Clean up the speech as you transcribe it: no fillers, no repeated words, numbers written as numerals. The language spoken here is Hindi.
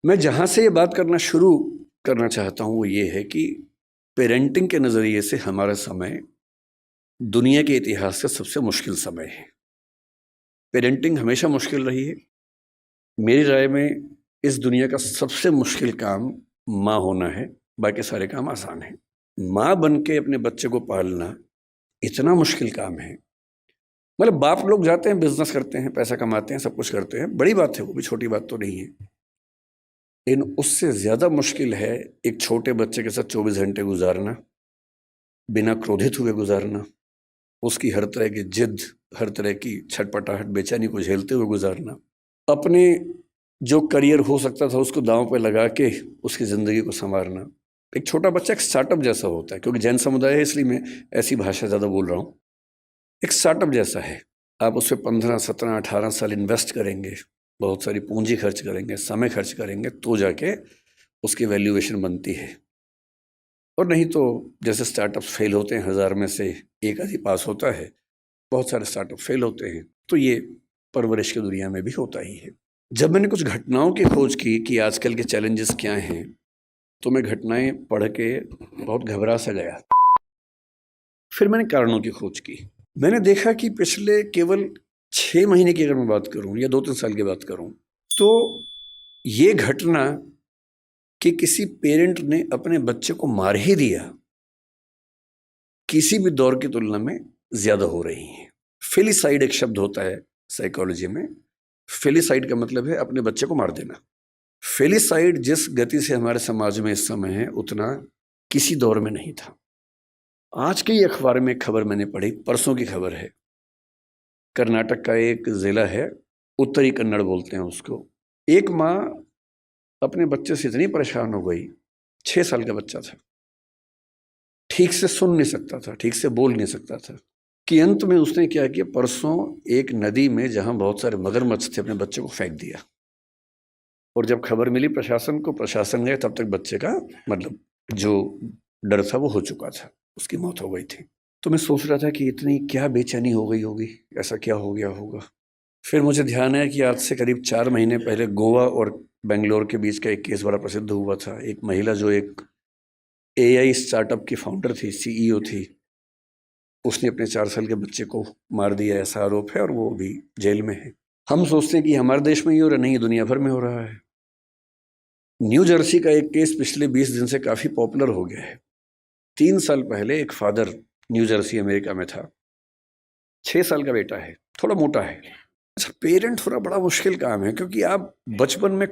मैं जहाँ से ये बात करना शुरू करना चाहता हूँ वो ये है कि पेरेंटिंग के नज़रिए से हमारा समय दुनिया के इतिहास का सबसे मुश्किल समय है। पेरेंटिंग हमेशा मुश्किल रही है। मेरी राय में इस दुनिया का सबसे मुश्किल काम माँ होना है, बाकी सारे काम आसान हैं। माँ बन के अपने बच्चे को पालना इतना मुश्किल काम है। मतलब बाप लोग जाते हैं, बिजनेस करते हैं, पैसा कमाते हैं, सब कुछ करते हैं, बड़ी बात है, वो भी छोटी बात तो नहीं है। लेकिन उससे ज़्यादा मुश्किल है एक छोटे बच्चे के साथ 24 घंटे गुजारना, बिना क्रोधित हुए गुजारना, उसकी हर तरह की जिद, हर तरह की छटपटाहट, बेचैनी को झेलते हुए गुजारना, अपने जो करियर हो सकता था उसको दांव पे लगा के उसकी ज़िंदगी को संवारना। एक छोटा बच्चा एक स्टार्टअप जैसा होता है, क्योंकि जैन समुदाय है इसलिए मैं ऐसी भाषा ज़्यादा बोल रहा हूँ। एक स्टार्टअप जैसा है। आप उस पर 15, 17, 18 साल इन्वेस्ट करेंगे, बहुत सारी पूंजी खर्च करेंगे, समय खर्च करेंगे, तो जाके उसकी वैल्यूएशन बनती है। और नहीं तो जैसे स्टार्टअप्स फेल होते हैं, 1000 में से एक आधी पास होता है, बहुत सारे स्टार्टअप फेल होते हैं। तो ये परवरिश की दुनिया में भी होता ही है। जब मैंने कुछ घटनाओं की खोज की कि आजकल के चैलेंजेस क्या हैं, तो मैं घटनाएं पढ़ के बहुत घबरा सा गया। फिर मैंने कारणों की खोज की। मैंने देखा कि पिछले केवल 6 महीने की अगर मैं बात करूं या 2-3 साल की बात करूं, तो ये घटना कि किसी पेरेंट ने अपने बच्चे को मार ही दिया, किसी भी दौर की तुलना में ज्यादा हो रही है। फेलिसाइड एक शब्द होता है साइकोलॉजी में। फेलिसाइड का मतलब है अपने बच्चे को मार देना। फेलिसाइड जिस गति से हमारे समाज में इस समय है, उतना किसी दौर में नहीं था। आज के ही अखबार में खबर मैंने पढ़ी, परसों की खबर है। कर्नाटक का एक जिला है, उत्तरी कन्नड़ बोलते हैं उसको। एक माँ अपने बच्चे से इतनी परेशान हो गई, 6 साल का बच्चा था, ठीक से सुन नहीं सकता था, ठीक से बोल नहीं सकता था, कि अंत में उसने क्या किया, परसों एक नदी में जहां बहुत सारे मगरमच्छ थे, अपने बच्चे को फेंक दिया। और जब खबर मिली प्रशासन को, प्रशासन गए, तब तक बच्चे का मतलब जो डर था वो हो चुका था, उसकी मौत हो गई थी। तो मैं सोच रहा था कि इतनी क्या बेचैनी हो गई होगी, ऐसा क्या हो गया होगा। फिर मुझे ध्यान आया कि आज से करीब 4 महीने पहले गोवा और बेंगलोर के बीच का एक केस बड़ा प्रसिद्ध हुआ था। एक महिला जो एक एआई स्टार्टअप की फाउंडर थी, सीईओ थी, उसने अपने 4 साल के बच्चे को मार दिया, ऐसा आरोप है, और वो अभी जेल में है। हम सोचते हैं कि हमारे देश में ही हो रहा, नहीं, दुनिया भर में हो रहा है। न्यू जर्सी का एक केस पिछले 20 दिन से काफी पॉपुलर हो गया है। 3 साल पहले एक फादर, न्यू जर्सी अमेरिका में था, 6 साल का बेटा है, थोड़ा मोटा है। अच्छा, पेरेंट होना बड़ा मुश्किल काम है, क्योंकि आप बचपन में